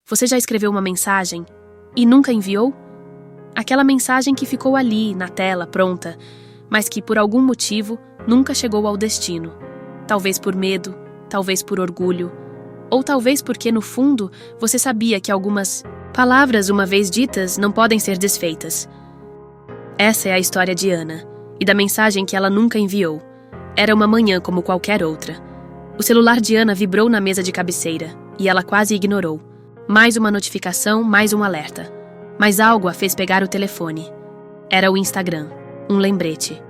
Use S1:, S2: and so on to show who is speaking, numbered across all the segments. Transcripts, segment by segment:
S1: Você já escreveu uma mensagem e nunca enviou? Aquela mensagem que ficou ali, na tela, pronta, mas que, por algum motivo, nunca chegou ao destino. Talvez por medo, talvez por orgulho, ou talvez porque, no fundo, você sabia que algumas palavras, uma vez ditas, não podem ser desfeitas. Essa é a história de Ana, e da mensagem que ela nunca enviou. Era uma manhã como qualquer outra. O celular de Ana vibrou na mesa de cabeceira, e ela quase ignorou. Mais uma notificação, mais um alerta. Mas algo a fez pegar o telefone. Era o Instagram, um lembrete.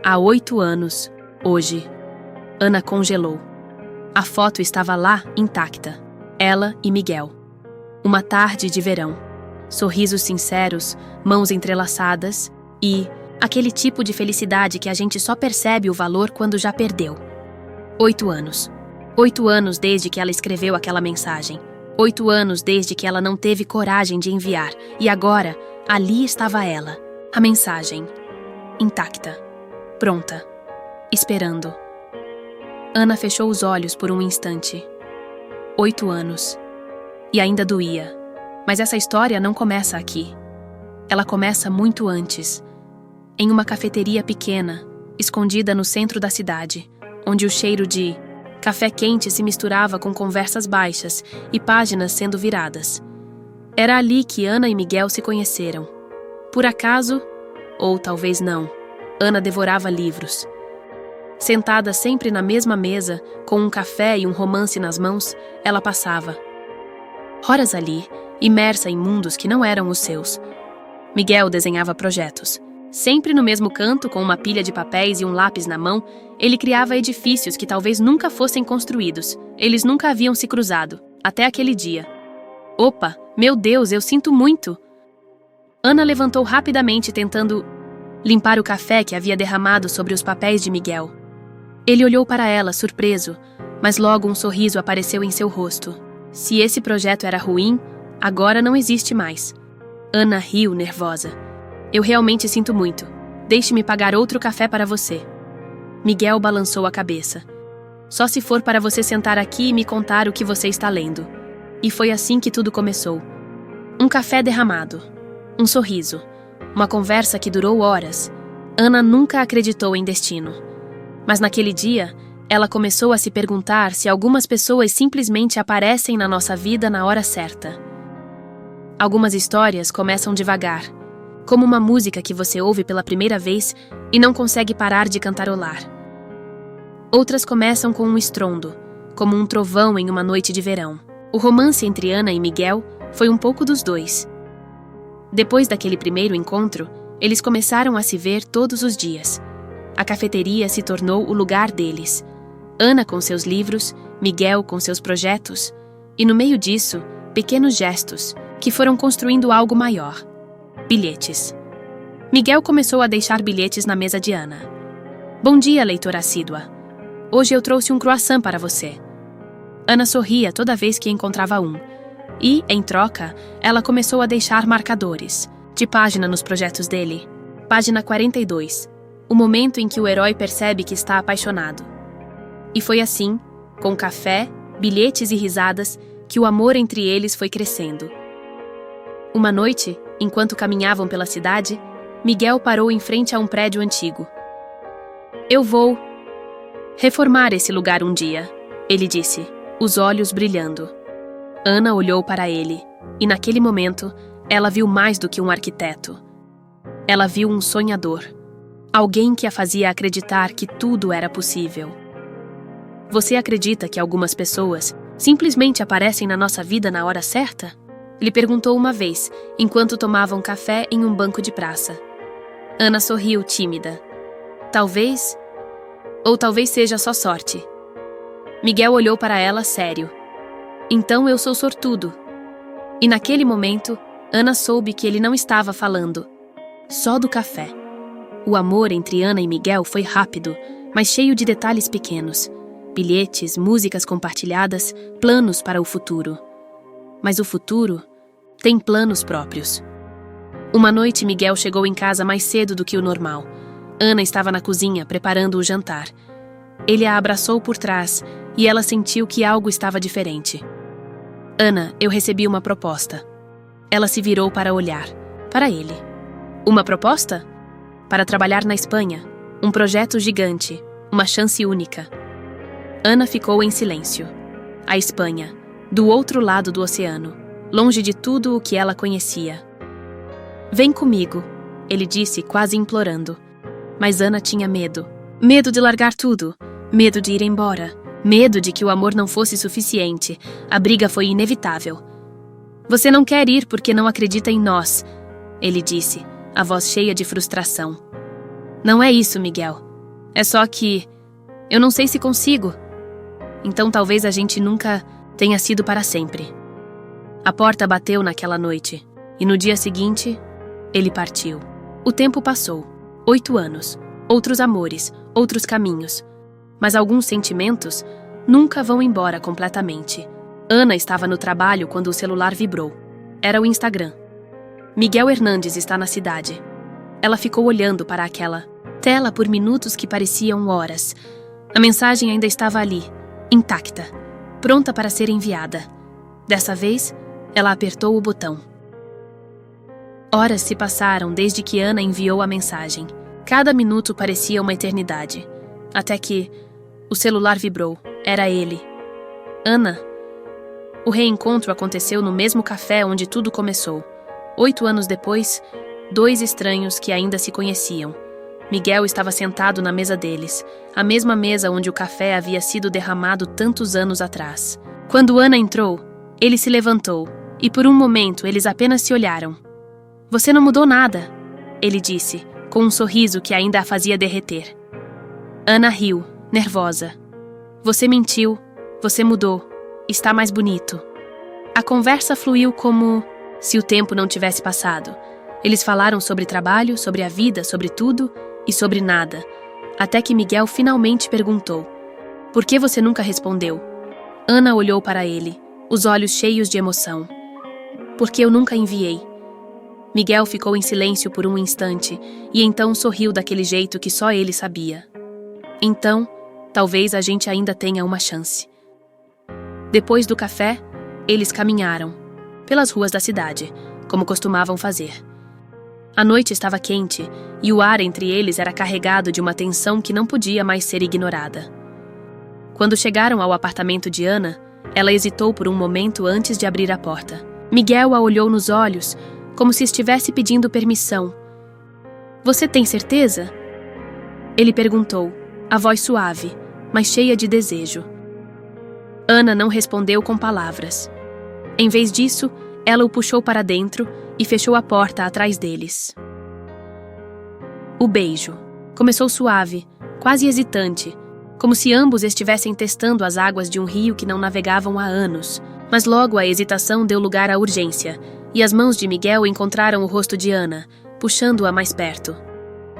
S1: Há 8 anos, hoje. Ana congelou. A foto estava lá, intacta. Ela e Miguel. Uma tarde de verão. Sorrisos sinceros, mãos entrelaçadas e aquele tipo de felicidade que a gente só percebe o valor quando já perdeu. 8 anos. 8 anos desde que ela escreveu aquela mensagem. 8 anos desde que ela não teve coragem de enviar. E agora, ali estava ela. A mensagem. Intacta. Pronta. Esperando. Ana fechou os olhos por um instante. 8 anos. E ainda doía. Mas essa história não começa aqui. Ela começa muito antes. Em uma cafeteria pequena, escondida no centro da cidade, onde o cheiro de café quente se misturava com conversas baixas e páginas sendo viradas. Era ali que Ana e Miguel se conheceram. Por acaso, ou talvez não, Ana devorava livros. Sentada sempre na mesma mesa, com um café e um romance nas mãos, ela passava. Horas ali, imersa em mundos que não eram os seus. Miguel desenhava projetos. Sempre no mesmo canto, com uma pilha de papéis e um lápis na mão, ele criava edifícios que talvez nunca fossem construídos. Eles nunca haviam se cruzado, até aquele dia. Opa, meu Deus, eu sinto muito! Ana levantou rapidamente, tentando limpar o café que havia derramado sobre os papéis de Miguel. Ele olhou para ela, surpreso, mas logo um sorriso apareceu em seu rosto. Se esse projeto era ruim, agora não existe mais. Ana riu, nervosa. Eu realmente sinto muito. Deixe-me pagar outro café para você. Miguel balançou a cabeça. Só se for para você sentar aqui e me contar o que você está lendo. E foi assim que tudo começou. Um café derramado. Um sorriso. Uma conversa que durou horas. Ana nunca acreditou em destino. Mas naquele dia, ela começou a se perguntar se algumas pessoas simplesmente aparecem na nossa vida na hora certa. Algumas histórias começam devagar, como uma música que você ouve pela primeira vez e não consegue parar de cantarolar. Outras começam com um estrondo, como um trovão em uma noite de verão. O romance entre Ana e Miguel foi um pouco dos dois. Depois daquele primeiro encontro, eles começaram a se ver todos os dias. A cafeteria se tornou o lugar deles. Ana com seus livros, Miguel com seus projetos, e no meio disso, pequenos gestos que foram construindo algo maior. Bilhetes. Miguel começou a deixar bilhetes na mesa de Ana. Bom dia, leitora assídua. Hoje eu trouxe um croissant para você. Ana sorria toda vez que encontrava um. E, em troca, ela começou a deixar marcadores, de página nos projetos dele. Página 42. O momento em que o herói percebe que está apaixonado. E foi assim, com café, bilhetes e risadas, que o amor entre eles foi crescendo. Uma noite, enquanto caminhavam pela cidade, Miguel parou em frente a um prédio antigo. Eu vou reformar esse lugar um dia, ele disse, os olhos brilhando. Ana olhou para ele, e naquele momento, ela viu mais do que um arquiteto. Ela viu um sonhador. Alguém que a fazia acreditar que tudo era possível. Você acredita que algumas pessoas simplesmente aparecem na nossa vida na hora certa? Ele perguntou uma vez, enquanto tomavam café em um banco de praça. Ana sorriu, tímida. Talvez, ou talvez seja só sorte. Miguel olhou para ela sério. Então eu sou sortudo. E naquele momento, Ana soube que ele não estava falando só do café. O amor entre Ana e Miguel foi rápido, mas cheio de detalhes pequenos. Bilhetes, músicas compartilhadas, planos para o futuro. Mas o futuro tem planos próprios. Uma noite, Miguel chegou em casa mais cedo do que o normal. Ana estava na cozinha, preparando o jantar. Ele a abraçou por trás e ela sentiu que algo estava diferente. Ana, eu recebi uma proposta. Ela se virou para olhar. Para ele. Uma proposta? Para trabalhar na Espanha. Um projeto gigante. Uma chance única. Ana ficou em silêncio. A Espanha. Do outro lado do oceano. Longe de tudo o que ela conhecia. Vem comigo, ele disse, quase implorando. Mas Ana tinha medo. Medo de largar tudo. Medo de ir embora. Medo de que o amor não fosse suficiente. A briga foi inevitável. Você não quer ir porque não acredita em nós, ele disse, a voz cheia de frustração. Não é isso, Miguel. É só que... eu não sei se consigo. Então talvez a gente nunca tenha sido para sempre. A porta bateu naquela noite. E no dia seguinte, ele partiu. O tempo passou. 8 anos. Outros amores, outros caminhos. Mas alguns sentimentos nunca vão embora completamente. Ana estava no trabalho quando o celular vibrou. Era o Instagram. Miguel Hernandes está na cidade. Ela ficou olhando para aquela tela por minutos que pareciam horas. A mensagem ainda estava ali, intacta, pronta para ser enviada. Dessa vez, ela apertou o botão. Horas se passaram desde que Ana enviou a mensagem. Cada minuto parecia uma eternidade. Até que o celular vibrou. Era ele. Ana. O reencontro aconteceu no mesmo café onde tudo começou. 8 anos depois, 2 estranhos que ainda se conheciam. Miguel estava sentado na mesa deles, a mesma mesa onde o café havia sido derramado tantos anos atrás. Quando Ana entrou, ele se levantou, e por um momento eles apenas se olharam. Você não mudou nada, ele disse, com um sorriso que ainda a fazia derreter. Ana riu, nervosa. Você mentiu, você mudou, está mais bonito. A conversa fluiu como se o tempo não tivesse passado. Eles falaram sobre trabalho, sobre a vida, sobre tudo e sobre nada, até que Miguel finalmente perguntou: por que você nunca respondeu? Ana olhou para ele, os olhos cheios de emoção. Porque eu nunca enviei. Miguel ficou em silêncio por um instante e então sorriu daquele jeito que só ele sabia. Então, talvez a gente ainda tenha uma chance. Depois do café, eles caminharam pelas ruas da cidade, como costumavam fazer. A noite estava quente e o ar entre eles era carregado de uma tensão que não podia mais ser ignorada. Quando chegaram ao apartamento de Ana, ela hesitou por um momento antes de abrir a porta. Miguel a olhou nos olhos, como se estivesse pedindo permissão. Você tem certeza? Ele perguntou, a voz suave, mas cheia de desejo. Ana não respondeu com palavras. Em vez disso, ela o puxou para dentro e fechou a porta atrás deles. O beijo começou suave, quase hesitante, como se ambos estivessem testando as águas de um rio que não navegavam há anos. Mas logo a hesitação deu lugar à urgência, e as mãos de Miguel encontraram o rosto de Ana, puxando-a mais perto.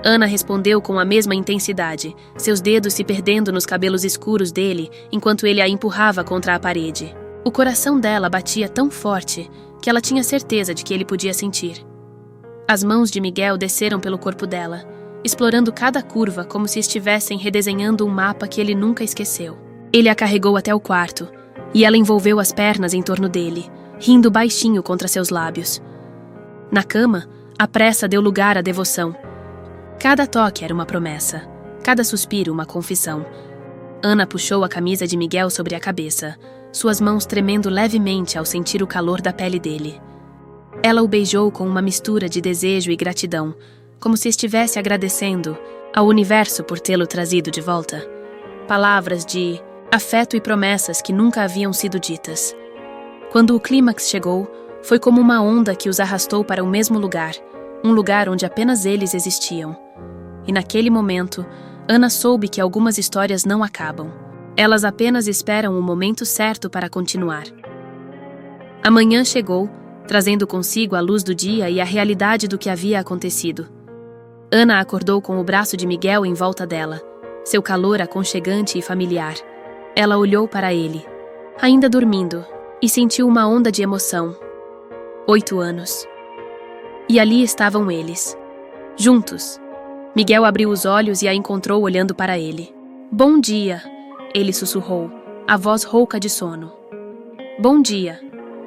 S1: Ana respondeu com a mesma intensidade, seus dedos se perdendo nos cabelos escuros dele enquanto ele a empurrava contra a parede. O coração dela batia tão forte que ela tinha certeza de que ele podia sentir. As mãos de Miguel desceram pelo corpo dela, explorando cada curva como se estivessem redesenhando um mapa que ele nunca esqueceu. Ele a carregou até o quarto, e ela envolveu as pernas em torno dele, rindo baixinho contra seus lábios. Na cama, a pressa deu lugar à devoção. Cada toque era uma promessa, cada suspiro uma confissão. Ana puxou a camisa de Miguel sobre a cabeça, suas mãos tremendo levemente ao sentir o calor da pele dele. Ela o beijou com uma mistura de desejo e gratidão, como se estivesse agradecendo ao universo por tê-lo trazido de volta. Palavras de afeto e promessas que nunca haviam sido ditas. Quando o clímax chegou, foi como uma onda que os arrastou para o mesmo lugar, um lugar onde apenas eles existiam. E naquele momento, Ana soube que algumas histórias não acabam. Elas apenas esperam o momento certo para continuar. A manhã chegou, trazendo consigo a luz do dia e a realidade do que havia acontecido. Ana acordou com o braço de Miguel em volta dela, seu calor aconchegante e familiar. Ela olhou para ele, ainda dormindo, e sentiu uma onda de emoção. 8 anos. E ali estavam eles, juntos. Miguel abriu os olhos e a encontrou olhando para ele. Bom dia, ele sussurrou, a voz rouca de sono. Bom dia,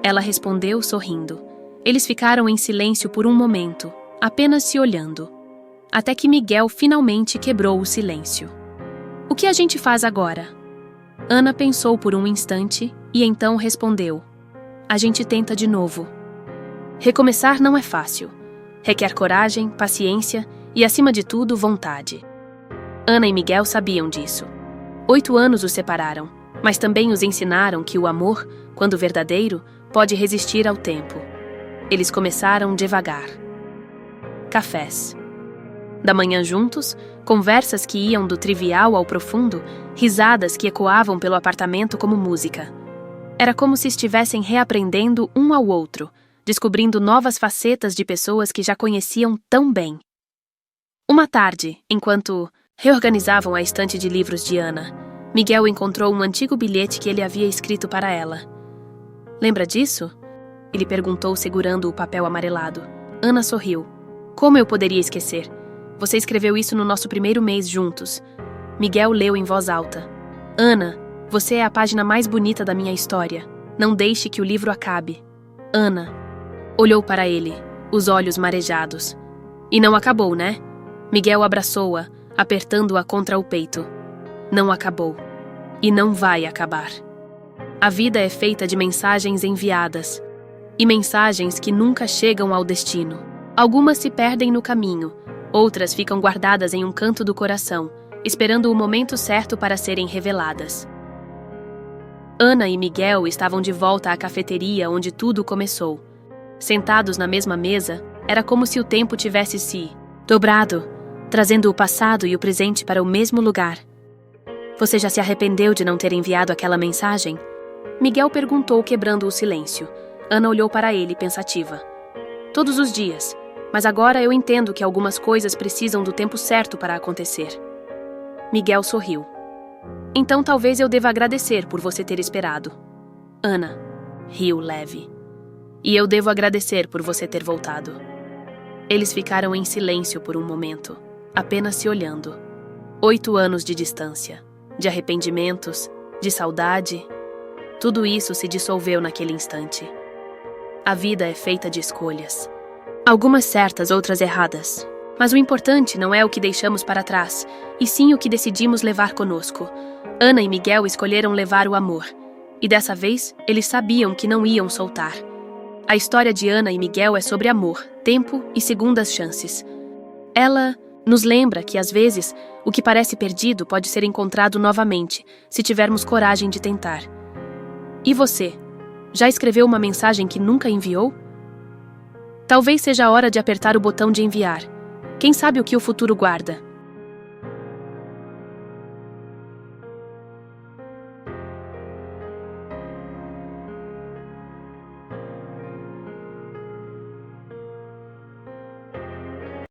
S1: Ela respondeu sorrindo. Eles ficaram em silêncio por um momento, apenas se olhando. Até que Miguel finalmente quebrou o silêncio. O que a gente faz agora? Ana pensou por um instante e então respondeu. A gente tenta de novo. Recomeçar não é fácil. Requer coragem, paciência e, acima de tudo, vontade. Ana e Miguel sabiam disso. 8 anos os separaram, mas também os ensinaram que o amor, quando verdadeiro, pode resistir ao tempo. Eles começaram devagar. Cafés. Da manhã juntos, conversas que iam do trivial ao profundo, risadas que ecoavam pelo apartamento como música. Era como se estivessem reaprendendo um ao outro, descobrindo novas facetas de pessoas que já conheciam tão bem. Uma tarde, enquanto reorganizavam a estante de livros de Ana, Miguel encontrou um antigo bilhete que ele havia escrito para ela. Lembra disso? Ele perguntou segurando o papel amarelado. Ana sorriu. Como eu poderia esquecer? Você escreveu isso no nosso primeiro mês juntos. Miguel leu em voz alta. Ana, você é a página mais bonita da minha história. Não deixe que o livro acabe. Ana. Olhou para ele, os olhos marejados. E não acabou, né? Miguel abraçou-a, apertando-a contra o peito. Não acabou. E não vai acabar. A vida é feita de mensagens enviadas. E mensagens que nunca chegam ao destino. Algumas se perdem no caminho, outras ficam guardadas em um canto do coração, esperando o momento certo para serem reveladas. Ana e Miguel estavam de volta à cafeteria onde tudo começou. Sentados na mesma mesa, era como se o tempo tivesse se dobrado, trazendo o passado e o presente para o mesmo lugar. Você já se arrependeu de não ter enviado aquela mensagem? Miguel perguntou, quebrando o silêncio. Ana olhou para ele, pensativa. Todos os dias, mas agora eu entendo que algumas coisas precisam do tempo certo para acontecer. Miguel sorriu. Então talvez eu deva agradecer por você ter esperado. Ana riu leve. E eu devo agradecer por você ter voltado. Eles ficaram em silêncio por um momento, apenas se olhando. 8 anos de distância, de arrependimentos, de saudade. Tudo isso se dissolveu naquele instante. A vida é feita de escolhas. Algumas certas, outras erradas. Mas o importante não é o que deixamos para trás, e sim o que decidimos levar conosco. Ana e Miguel escolheram levar o amor. E dessa vez, eles sabiam que não iam soltar. A história de Ana e Miguel é sobre amor, tempo e segundas chances. Ela nos lembra que, às vezes, o que parece perdido pode ser encontrado novamente, se tivermos coragem de tentar. E você? Já escreveu uma mensagem que nunca enviou? Talvez seja a hora de apertar o botão de enviar. Quem sabe o que o futuro guarda?